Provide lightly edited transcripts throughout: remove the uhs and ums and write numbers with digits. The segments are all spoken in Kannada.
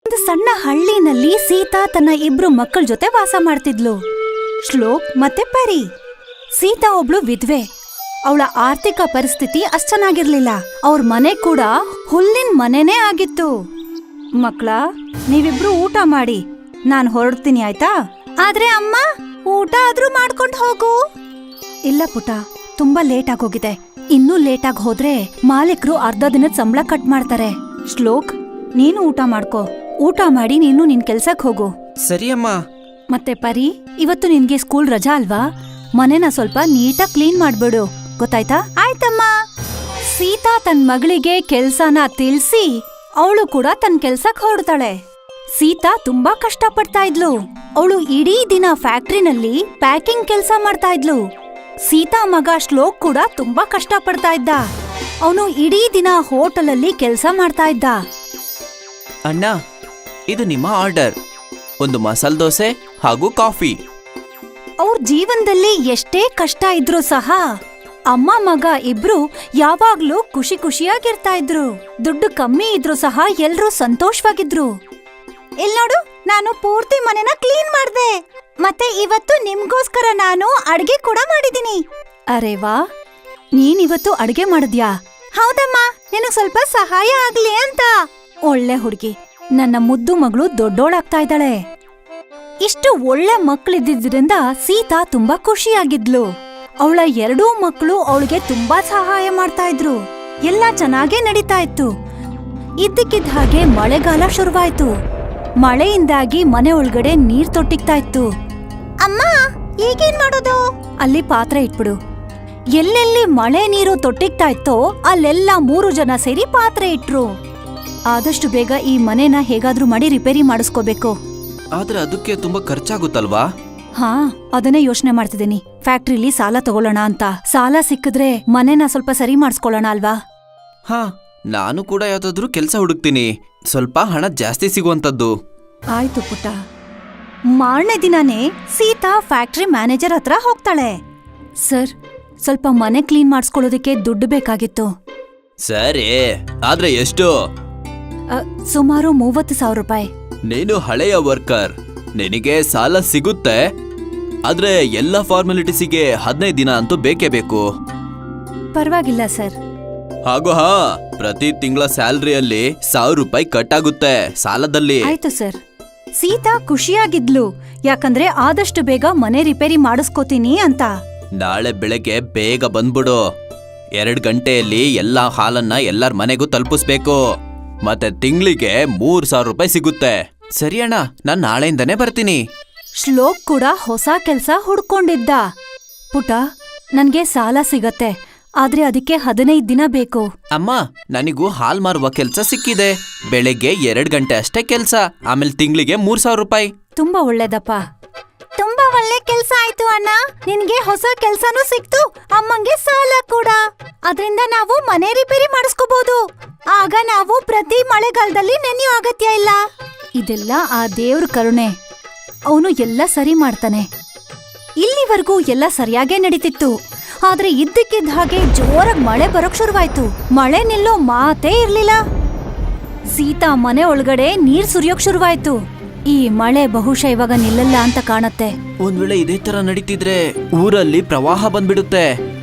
ಒಂದು ಸಣ್ಣ ಹಳ್ಳಿನಲ್ಲಿ ಸೀತಾ ತನ್ನ ಇಬ್ರು ಮಕ್ಕಳ ಜೊತೆ ವಾಸ ಮಾಡ್ತಿದ್ಲು, ಶ್ಲೋಕ್ ಮತ್ತೆ ಪರಿ. ಸೀತಾ ಒಬ್ಳು ವಿಧ್ವೆ. ಅವಳ ಆರ್ಥಿಕ ಪರಿಸ್ಥಿತಿ ಅಷ್ಟ್ ಚೆನ್ನಾಗಿರ್ಲಿಲ್ಲ. ಅವ್ರ ಮನೆ ಕೂಡ ಹುಲ್ಲಿನ ಮನೆನೇ ಆಗಿತ್ತು. ಮಕ್ಳ, ನೀವಿಬ್ರು ಊಟ ಮಾಡಿ, ನಾನ್ ಹೊರಡ್ತೀನಿ ಆಯ್ತಾ? ಆದ್ರೆ ಅಮ್ಮ, ಊಟ ಆದ್ರೂ ಮಾಡ್ಕೊಂಡ್ ಹೋಗು. ಇಲ್ಲ ಪುಟ, ತುಂಬಾ ಲೇಟ್ ಆಗೋಗಿದೆ. ಇನ್ನೂ ಲೇಟ್ ಆಗಿ ಹೋದ್ರೆ ಮಾಲೀಕರು ಅರ್ಧ ದಿನದ ಸಂಬಳ ಕಟ್ ಮಾಡ್ತಾರೆ. ಶ್ಲೋಕ್, ನೀನು ಊಟ ಮಾಡ್ಕೋ. ಊಟ ಮಾಡಿ ನೀನು ನಿನ್ ಕೆಲ್ಸಕ್ ಹೋಗು. ಸರಿ ಅಮ್ಮ. ಮತ್ತೆ ಪರಿ, ಇವತ್ತು ನಿನ್ಗೆ ಸ್ಕೂಲ್ ರಜಾ ಅಲ್ವಾ? ಮನೆನ ಸ್ವಲ್ಪ ನೀಟಾಗಿ ಕ್ಲೀನ್ ಮಾಡ್ಬಿಡು, ಗೊತ್ತಾಯ್ತಾ? ಆಯ್ತಮ್ಮ. ಸೀತಾ ತನ್ ಮಗಳಿಗೆ ಕೆಲ್ಸನ ತಿಳ್ಸಿ ಅವಳು ಕೂಡ ತನ್ ಕೆಲ್ಸಕ್ ಹೊರಡ್ತಾಳೆ. ಸೀತಾ ತುಂಬಾ ಕಷ್ಟ ಪಡ್ತಾ ಇದ್ಲು. ಅವಳು ಇಡೀ ದಿನ ಫ್ಯಾಕ್ಟ್ರಿನಲ್ಲಿ ಪ್ಯಾಕಿಂಗ್ ಕೆಲ್ಸ ಮಾಡ್ತಾ ಇದ್ಲು. ಸೀತಾ ಮಗ ಶ್ಲೋಕ್ ಕೂಡ ತುಂಬಾ ಕಷ್ಟ ಪಡ್ತಾ ಇದ್ದ. ಅವನು ಇಡೀ ದಿನ ಹೋಟೆಲಲ್ಲಿ ಕೆಲ್ಸ ಮಾಡ್ತಾ ಇದ್ದ. ಅಣ್ಣ, ಇದು ನಿಮ್ಮ ಆರ್ಡರ್. ಒಂದು ಮಸಾಲೆ ದೋಸೆ ಹಾಗೂ ಕಾಫಿ. ಅವ್ರ ಜೀವನದಲ್ಲಿ ಎಷ್ಟೇ ಕಷ್ಟ ಇದ್ರೂ ಸಹ ಅಮ್ಮ ಮಗ ಇಬ್ರು ಯಾವಾಗ್ಲೂ ಖುಷಿ ಖುಷಿಯಾಗಿರ್ತಾ ಇದ್ರು. ದುಡ್ಡು ಕಮ್ಮಿ ಇದ್ರೂ ಸಹ ಎಲ್ರೂ ಸಂತೋಷವಾಗಿದ್ರು. ನೋಡು, ನಾನು ಪೂರ್ತಿ ಮನೆನ ಕ್ಲೀನ್ ಮಾಡ್ದೆ. ಮತ್ತೆ ಇವತ್ತು ನಿಮ್ಗೋಸ್ಕರ ನಾನು ಅಡ್ಗೆ ಕೂಡ ಮಾಡಿದೀನಿ. ಅರೆ ವಾ, ನೀನಿವತ್ತು ಅಡ್ಗೆ ಮಾಡಿದ್ಯಾ? ಹೌದಮ್ಮ, ನಿನಗ್ ಸ್ವಲ್ಪ ಸಹಾಯ ಆಗ್ಲಿ ಅಂತ. ಒಳ್ಳೆ ಹುಡುಗಿ, ನನ್ನ ಮುದ್ದು ಮಗಳು ದೊಡ್ಡೋಳಾಗ್ತಾ ಇದ್ದಾಳೆ. ಇಷ್ಟು ಒಳ್ಳೆ ಮಕ್ಕಳಿದ್ದಿದ್ರಿಂದ ಸೀತಾ ತುಂಬಾ ಖುಷಿಯಾಗಿದ್ಲು. ಅವಳ ಎರಡೂ ಮಕ್ಕಳು ಅವಳಿಗೆ ತುಂಬಾ ಸಹಾಯ ಮಾಡ್ತಾ ಇದ್ರು. ಎಲ್ಲ ಚೆನ್ನಾಗೇ ನಡೀತಾ ಇತ್ತು. ಇದ್ದಕ್ಕಿದ್ದ ಹಾಗೆ ಮಳೆಗಾಲ ಶುರುವಾಯ್ತು. ಮಳೆಯಿಂದಾಗಿ ಮನೆ ಒಳಗಡೆ ನೀರ್ ತೊಟ್ಟಿಗ್ತಾ ಇತ್ತು. ಅಮ್ಮ, ಈಗೇನ್ ಮಾಡೋದು? ಅಲ್ಲಿ ಪಾತ್ರೆ ಇಟ್ಬಿಡು. ಎಲ್ಲೆಲ್ಲಿ ಮಳೆ ನೀರು ತೊಟ್ಟಿಗ್ತಾ ಇತ್ತೋ ಅಲ್ಲೆಲ್ಲ 3 ಜನ ಸೇರಿ ಪಾತ್ರೆ ಇಟ್ರು. ಆದಷ್ಟು ಬೇಗ ಈ ಮನೆನ ಹೇಗಾದ್ರೂ ಮಾಡಿ ರಿಪೇರಿ ಮಾಡಿಸ್ಕೋಬೇಕು. ಆದ್ರೆ ಅದಕ್ಕೆ ತುಂಬಾ ಖರ್ಚಾಗುತ್ತಲ್ವಾ? ಹಾ, ಅದನ್ನೇ ಯೋಚನೆ ಮಾಡ್ತಿದ್ದೀನಿ. ಫ್ಯಾಕ್ಟ್ರಿಲಿ ಸಾಲ ತಗೊಳ್ಳೋಣ ಅಂತ. ಸಾಲ ಸಿಕ್ಕಿದ್ರೆ ಮನೆನ ಸ್ವಲ್ಪ ಸರಿ ಮಾಡಿಸ್ಕೊಳ್ಳೋಣ ಅಲ್ವಾ? ಹಾ, ನಾನು ಕೂಡ ಯಾವ್ದಾದ್ರು ಕೆಲ್ಸ ಹುಡುಕ್ತೀನಿ, ಸ್ವಲ್ಪ ಹಣ ಜಾಸ್ತಿ ಸಿಗುವಂತದ್ದು. ಆಯ್ತು ಪುಟ್ಟ. ಮಾರನೇ ದಿನಾನೇ ಸೀತಾ ಫ್ಯಾಕ್ಟ್ರಿ ಮ್ಯಾನೇಜರ್ ಹತ್ರ ಹೋಗ್ತಾಳೆ. ಸರ್, ಸ್ವಲ್ಪ ಮನೆ ಕ್ಲೀನ್ ಮಾಡಿಸ್ಕೊಳ್ಳೋದಕ್ಕೆ ದುಡ್ಡು ಬೇಕಾಗಿತ್ತು. ಸರಿ, ಆದ್ರೆ ಎಷ್ಟು? ಸುಮಾರು 30,000 ರೂಪಾಯಿ. ನೀನು ಹಳೆಯ ವರ್ಕರ್, ನಿನಗೆ ಸಾಲ ಸಿಗುತ್ತೆ. ಆದ್ರೆ ಎಲ್ಲ ಫಾರ್ಮಾಲಿಟೀಸಿಗೆ 15 ದಿನ ಅಂತೂ ಬೇಕೇ ಬೇಕು. ಪರವಾಗಿಲ್ಲ ಸರ್. ಹಾಗೂ ಹಾ, ಪ್ರತಿ ತಿಂಗಳ ಸ್ಯಾಲ್ರಿಯಲ್ಲಿ 1,000 ರೂಪಾಯಿ ಕಟ್ ಆಗುತ್ತೆ ಸಾಲದಲ್ಲಿ. ಆಯ್ತು ಸರ್. ಸೀತಾ ಖುಷಿಯಾಗಿದ್ಲು, ಯಾಕಂದ್ರೆ ಆದಷ್ಟು ಬೇಗ ಮನೆ ರಿಪೇರಿ ಮಾಡಿಸ್ಕೋತೀನಿ ಅಂತ. ನಾಳೆ ಬೆಳಗ್ಗೆ ಬೇಗ ಬಂದ್ಬಿಡು. 2 ಗಂಟೆಯಲ್ಲಿ ಎಲ್ಲಾ ಹಾಲನ್ನ ಎಲ್ಲರ ಮನೆಗೂ ತಲುಪಿಸ್ಬೇಕು. ಮತ್ತೆ ತಿಂಗಳಿಗೆ 3,000 ರೂಪಾಯಿ ಸಿಗುತ್ತೆ. ಸರಿ ಅಣ್ಣ, ನಾನ್ ನಾಳೆಯಿಂದನೇ ಬರ್ತೀನಿ. ಶ್ಲೋಕ್ ಕೂಡ ಹೊಸ ಕೆಲ್ಸ ಹುಡ್ಕೊಂಡಿದ್ದ. ಪುಟ, ನನ್ಗೆ ಸಾಲ ಸಿಗತ್ತೆ, ಆದ್ರೆ ಅದಕ್ಕೆ 15 ದಿನ ಬೇಕು. ಅಮ್ಮ, ನನಗೂ ಹಾಲ್ ಮಾರುವ ಕೆಲ್ಸ ಸಿಕ್ಕಿದೆ. ಬೆಳಗ್ಗೆ 2 ಗಂಟೆ ಅಷ್ಟೇ ಕೆಲ್ಸ, ಆಮೇಲೆ ತಿಂಗಳಿಗೆ 3,000 ರೂಪಾಯಿ. ತುಂಬಾ ಒಳ್ಳೇದಪ್ಪ. ತುಂಬಾ ಒಳ್ಳೆ ಕೆಲ್ಸ ಆಯ್ತು ಅಣ್ಣ. ನಿನ್ಗೆ ಹೊಸ ಕೆಲ್ಸನೂ ಸಿಕ್ತು, ಅಮ್ಮಂಗೆ ಸಾಲ ಕೂಡ. ಅದ್ರಿಂದ ನಾವು ಮನೆ ರಿಪೇರಿ ಮಾಡಿಸ್ಕೋಬಹುದು. ಆಗ ನಾವು ಪ್ರತಿ ಮಳೆಗಾಲದಲ್ಲಿ ನೆನೆಯೋ ಅಗತ್ಯ ಇಲ್ಲ. ಇದೆಲ್ಲ ಆ ದೇವ್ರ ಕರುಣೆ. ಅವನು ಎಲ್ಲ ಸರಿ ಮಾಡ್ತಾನೆ. ಇಲ್ಲಿವರೆಗೂ ಎಲ್ಲ ಸರಿಯಾಗೇ ನಡೀತಿತ್ತು. ಆದ್ರೆ ಇದ್ದಕ್ಕಿದ್ದ ಹಾಗೆ ಜೋರಾಗಿ ಮಳೆ ಬರೋಕ್ ಶುರುವಾಯ್ತು. ಮಳೆ ನಿಲ್ಲೋ ಮಾತೇ ಇರ್ಲಿಲ್ಲ. ಸೀತಾ ಮನೆ ಒಳಗಡೆ ನೀರ್ ಸುರಿಯೋಕ್ ಶುರುವಾಯ್ತು. ಈ ಮಳೆ ಬಹುಶಃ ಇವಾಗ ನಿಲ್ಲಲ್ಲ ಅಂತ ಕಾಣತ್ತೆ. ಒಂದ್ ವೇಳೆ ಇದೇ ತರ ನಡೀತಿದ್ರೆ ಊರಲ್ಲಿ ಪ್ರವಾಹ ಬಂದ್ಬಿಡುತ್ತೆ.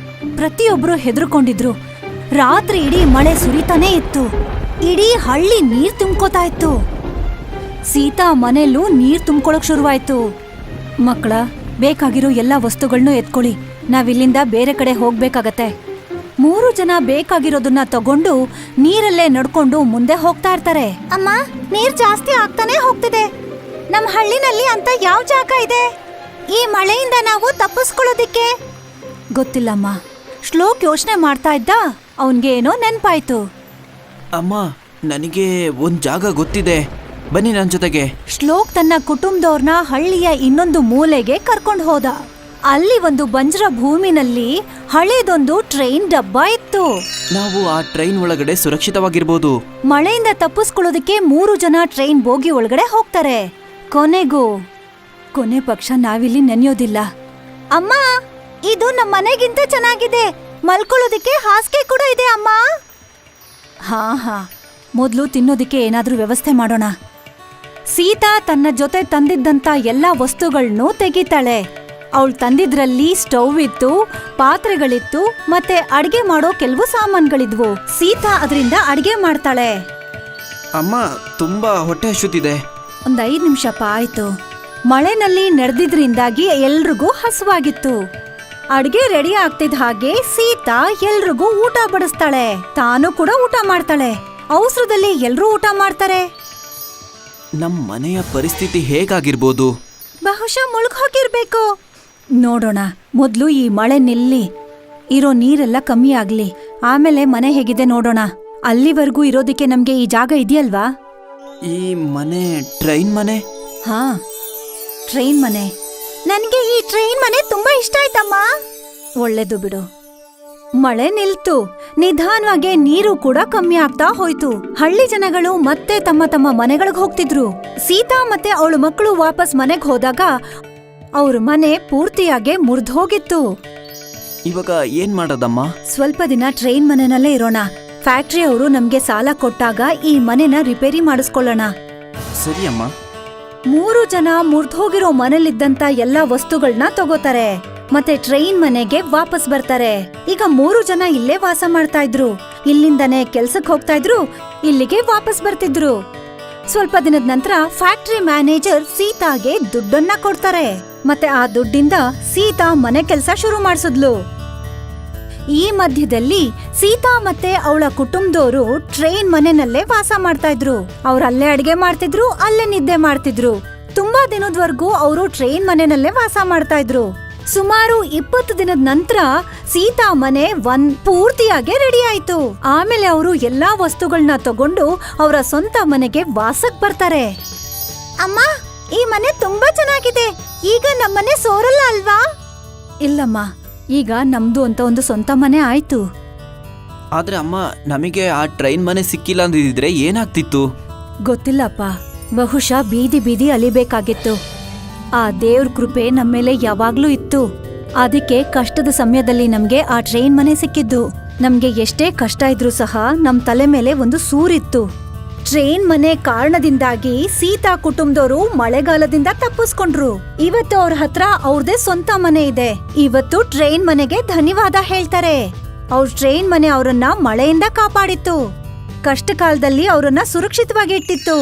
ಪ್ರತಿಯೊಬ್ರು ಹೆದರ್ಕೊಂಡಿದ್ರು. ರಾತ್ರಿ ಇಡೀ ಮಳೆ ಸುರಿತಾನೇ ಇತ್ತು. ಇಡೀ ಹಳ್ಳಿ ನೀರ್ ತುಂಬ್ಕೋತಾ ಇತ್ತು. ಸೀತಾ ಮನೆಯಲ್ಲೂ ನೀರ್ ತುಂಬ್ಕೊಳಕ್ ಶುರುವಾಯ್ತು. ಮಕ್ಕಳ, ಬೇಕಾಗಿರೋ ಎಲ್ಲಾ ವಸ್ತುಗಳನ್ನೂ ಎತ್ಕೊಳ್ಳಿ, ನಾವಿಲ್ಲಿಂದ ಬೇರೆ ಕಡೆ ಹೋಗ್ಬೇಕಾಗತ್ತೆ. 3 ಜನ ಬೇಕಾಗಿರೋದನ್ನ ತಗೊಂಡು ನೀರಲ್ಲೇ ನಡ್ಕೊಂಡು ಮುಂದೆ ಹೋಗ್ತಾ ಇರ್ತಾರೆ. ಅಮ್ಮ, ನೀರ್ ಜಾಸ್ತಿ ಆಗ್ತಾನೆ ಹೋಗ್ತಿದೆ. ನಮ್ ಹಳ್ಳಿನಲ್ಲಿ ಅಂತ ಯಾವ ಜಾಗ ಇದೆ ಈ ಮಳೆಯಿಂದ ನಾವು ತಪ್ಪಿಸ್ಕೊಳ್ಳೋದಿಕ್ಕೆ? ಗೊತ್ತಿಲ್ಲಮ್ಮ. ಶ್ಲೋಕ್ ಯೋಚನೆ ಮಾಡ್ತಾ ಇದ್ದ. ಅವನ್ಗೆ ಏನೋ ನೆನ್ಪಾಯ್ತು. ಅಮ್ಮ, ನನಗೆ ಒಂದ್ ಜಾಗ ಗೊತ್ತಿದೆ, ಬನ್ನಿ ನನ್ ಜೊತೆಗೆ. ಶ್ಲೋಕ್ ತನ್ನ ಕುಟುಂಬದವ್ರನ್ನ ಹಳ್ಳಿಯ ಇನ್ನೊಂದು ಮೂಲೆಗೆ ಕರ್ಕೊಂಡು ಹೋದ. ಅಲ್ಲಿ ಒಂದು ಬಂಜರ ಭೂಮಿನಲ್ಲಿ ಹಳೇದೊಂದು ಟ್ರೈನ್ ಡಬ್ಬ ಇತ್ತು. ನಾವು ಆ ಟ್ರೈನ್ ಒಳಗಡೆ ಸುರಕ್ಷಿತವಾಗಿರ್ಬೋದು. ಮಳೆಯಿಂದ ತಪ್ಪಿಸ್ಕೊಳ್ಳೋದಕ್ಕೆ 3 ಜನ ಟ್ರೈನ್ ಬೋಗಿ ಒಳಗಡೆ ಹೋಗ್ತಾರೆ. ಕೊನೆ ಪಕ್ಷ ನಾವಿಲ್ಲಿ ನೆನೆಯೋದಿಲ್ಲ. ಅಮ್ಮ, ಇದು ನಮ್ಮ ಮನೆಗಿಂತ ಚೆನ್ನಾಗಿದೆ. ಮಲ್ಕೊಳ್ಳೋದಕ್ಕೆ ಹಾಸಿಗೆ ಕೂಡ ಇದೆ ಅಮ್ಮ. ಹಾ, ಮೊದ್ಲು ತಿನ್ನೋದಿಕ್ಕೆ ಏನಾದ್ರೂ ವ್ಯವಸ್ಥೆ ಮಾಡೋಣ. ಸೀತಾ ತನ್ನ ಜೊತೆ ತಂದಿದ್ದಂತ ಎಲ್ಲಾ ವಸ್ತುಗಳನ್ನೂ ತೆಗಿತಾಳೆ. ಅವಳು ತಂದಿದ್ರಲ್ಲಿ ಸ್ಟವ್ ಇತ್ತು, ಪಾತ್ರೆಗಳಿತ್ತು, ಮತ್ತೆ ಅಡ್ಗೆ ಮಾಡೋ ಕೆಲವು ಸಾಮಾನ್ಗಳಿದ್ವು. ಸೀತಾ ಅದರಿಂದ ಅಡ್ಗೆ ಮಾಡ್ತಾಳೆ. ಅಮ್ಮ ತುಂಬಾ ಹೊಟ್ಟೆ ಹಸುತ್ತಿದೆ. ಒಂದ್ 5 ನಿಮಿಷಪ್ಪ ಆಯ್ತು. ಮಳೆನಲ್ಲಿ ನಡೆದಿದ್ರಿಂದಾಗಿ ಎಲ್ರಿಗೂ ಹಸುವಾಗಿತ್ತು. ಅಡ್ಗೆ ರೆಡಿ ಆಗ್ತಿದ್ ಹಾಗೆ ಸೀತಾ ಎಲ್ರಿಗೂ ಊಟ ಬಡಿಸ್ತಾಳೆ. ತಾನು ಕೂಡ ಊಟ ಮಾಡ್ತಾಳೆ. ಅವಸರದಲ್ಲಿ ಎಲ್ರೂ ಊಟ ಮಾಡ್ತಾರೆ. ನಮ್ ಮನೆಯ ಪರಿಸ್ಥಿತಿ ಹೇಗಾಗಿರ್ಬೋದು? ಬಹುಶಃ ಮುಳುಗ್ ಹೋಗಿರ್ಬೇಕು. ನೋಡೋಣ, ಮೊದ್ಲು ಈ ಮಳೆ ನಿಲ್ಲಿ, ಇರೋ ನೀರೆಲ್ಲ ಕಮ್ಮಿ ಆಗ್ಲಿ, ಆಮೇಲೆ ಮನೆ ಹೇಗಿದೆ ನೋಡೋಣ. ಅಲ್ಲಿವರೆಗೂ ಇರೋದಕ್ಕೆ ನಮ್ಗೆ ಈ ಜಾಗ ಇದೆಯಲ್ವಾ? ಈ ಮನೆ ಟ್ರೈನ್ ಮನೆ? ಹಾ, ಟ್ರೈನ್ ಮನೆ. ನನ್ಗೆ ಈ ಟ್ರೈನ್ ಮನೆ ತುಂಬಾ ಇಷ್ಟ ಆಯ್ತಮ್ಮ. ಒಳ್ಳೇದು ಬಿಡು. ಮಳೆ ನಿಲ್ತು. ನಿಧಾನವಾಗಿ ನೀರು ಕೂಡ ಕಮ್ಮಿ ಆಗ್ತಾ ಹೋಯ್ತು. ಹಳ್ಳಿ ಜನಗಳು ಮತ್ತೆ ತಮ್ಮ ತಮ್ಮ ಮನೆಗಳಿಗೆ ಹೋಗ್ತಿದ್ರು. ಸೀತಾ ಮತ್ತೆ ಅವಳ ಮಕ್ಕಳು ವಾಪಸ್ ಮನೆಗ್ ಹೋದಾಗ ಅವ್ರ ಮನೆ ಪೂರ್ತಿಯಾಗಿ ಮುರಿದೋಗಿತ್ತು. ಇವಾಗ ಏನ್ ಮಾಡೋದಮ್ಮ? ಸ್ವಲ್ಪ ದಿನ ಟ್ರೈನ್ ಮನೆನಲ್ಲೇ ಇರೋಣ. ಫ್ಯಾಕ್ಟ್ರಿ ಅವರು ನಮ್ಗೆ ಸಾಲ ಕೊಟ್ಟಾಗ ಈ ಮನೆನ ರಿಪೇರಿ ಮಾಡಿಸ್ಕೊಳ್ಳೋಣ. ಸರಿ ಅಮ್ಮ. 3 ಜನ ಮುರಿದೋಗಿರೋ ಮನೇಲಿದ್ದಂತ ಎಲ್ಲಾ ವಸ್ತುಗಳನ್ನ ತಗೋತಾರೆ ಮತ್ತೆ ಟ್ರೈನ್ ಮನೆಗೆ ವಾಪಸ್ ಬರ್ತಾರೆ. ಈಗ 3 ಜನ ಇಲ್ಲೇ ವಾಸ ಮಾಡ್ತಾ ಇದ್ರು. ಇಲ್ಲಿಂದನೇ ಕೆಲ್ಸಕ್ ಹೋಗ್ತಾ ಇದ್ರು, ಇಲ್ಲಿಗೆ ವಾಪಸ್ ಬರ್ತಿದ್ರು. ಸ್ವಲ್ಪ ದಿನದ ನಂತರ ಫ್ಯಾಕ್ಟ್ರಿ ಮ್ಯಾನೇಜರ್ ಸೀತಾಗೆ ದುಡ್ಡನ್ನ ಕೊಡ್ತಾರೆ. ಮತ್ತೆ ಆ ದುಡ್ಡಿಂದ ಸೀತಾ ಮನೆ ಕೆಲ್ಸ ಶುರು ಮಾಡಿಸಿದ್ಲು. ಈ ಮಧ್ಯದಲ್ಲಿ ಸೀತಾ ಮತ್ತೆ ಅವಳ ಕುಟುಂಬದವರು ಟ್ರೈನ್ ಮನೆನಲ್ಲೇ ವಾಸ ಮಾಡ್ತಾ ಇದ್ರು. ಅವ್ರು ಅಲ್ಲೇ ಅಡ್ಗೆ ಮಾಡ್ತಿದ್ರು, ಅಲ್ಲೇ ನಿದ್ದೆ ಮಾಡ್ತಿದ್ರು. ತುಂಬಾ ದಿನದವರೆಗೂ ಅವರು ಟ್ರೈನ್ ಮನೆನಲ್ಲೇ ವಾಸ ಮಾಡ್ತಾ ಇದ್ರು. ಸುಮಾರು 20 ದಿನದ ನಂತರ ಸೀತಾ ಮನೆ ಪೂರ್ತಿಯಾಗಿ ರೆಡಿ ಆಯ್ತು. ಆಮೇಲೆ ಅವರು ಎಲ್ಲಾ ವಸ್ತುಗಳನ್ನ ತಗೊಂಡು ಅವರ ಸ್ವಂತ ಮನೆಗೆ ವಾಸಕ್ ಬರ್ತಾರೆ. ಅಮ್ಮ, ಈ ಮನೆ ತುಂಬಾ ಚೆನ್ನಾಗಿದೆ. ಈಗ ನಮ್ಮನೆ ಸೋರಲ್ಲ ಅಲ್ವಾ? ಇಲ್ಲಮ್ಮ, ಈಗ ನಮ್ದು ಅಂತ ಒಂದು ಸ್ವಂತ ಮನೆ ಆಯ್ತು. ಆದ್ರೆ ಅಮ್ಮ, ನಮಗೆ ಆ ಟ್ರೈನ್ ಮನೆ ಸಿಕ್ಕಿಲ್ಲ ಅಂದಿದ್ರೆ ಏನಾಗ್ತಿತ್ತು? ಗೊತ್ತಿಲ್ಲಪ್ಪ. ಬಹುಶಃ ಬೀದಿ ಬೀದಿ ಅಲಿಬೇಕಾಗಿತ್ತು. ಆ ದೇವ್ರ ಕೃಪೆ ನಮ್ಮೇಲೆ ಯಾವಾಗ್ಲೂ ಇತ್ತು. ಅದಕ್ಕೆ ಕಷ್ಟದ ಸಮಯದಲ್ಲಿ ನಮ್ಗೆ ಆ ಟ್ರೈನ್ ಮನೆ ಸಿಕ್ಕಿದ್ದು. ನಮ್ಗೆ ಎಷ್ಟೇ ಕಷ್ಟ ಇದ್ರೂ ಸಹ ನಮ್ ತಲೆ ಮೇಲೆ ಒಂದು ಸೂರಿತ್ತು. ಟ್ರೈನ್ ಮನೆ ಕಾರಣದಿಂದಾಗಿ ಸೀತಾ ಕುಟುಂಬದವರು ಮಳೆಗಾಲದಿಂದ ತಪ್ಪಿಸ್ಕೊಂಡ್ರು. ಇವತ್ತು ಅವ್ರ ಹತ್ರ ಅವ್ರದೇ ಸ್ವಂತ ಮನೆ ಇದೆ. ಇವತ್ತು ಟ್ರೈನ್ ಮನೆಗೆ ಧನ್ಯವಾದ ಹೇಳ್ತಾರೆ. ಅವ್ರ ಟ್ರೈನ್ ಮನೆ ಅವರನ್ನ ಮಳೆಯಿಂದ ಕಾಪಾಡಿತ್ತು. ಕಷ್ಟ ಕಾಲದಲ್ಲಿ ಅವರನ್ನ ಸುರಕ್ಷಿತವಾಗಿ ಇಟ್ಟಿತ್ತು.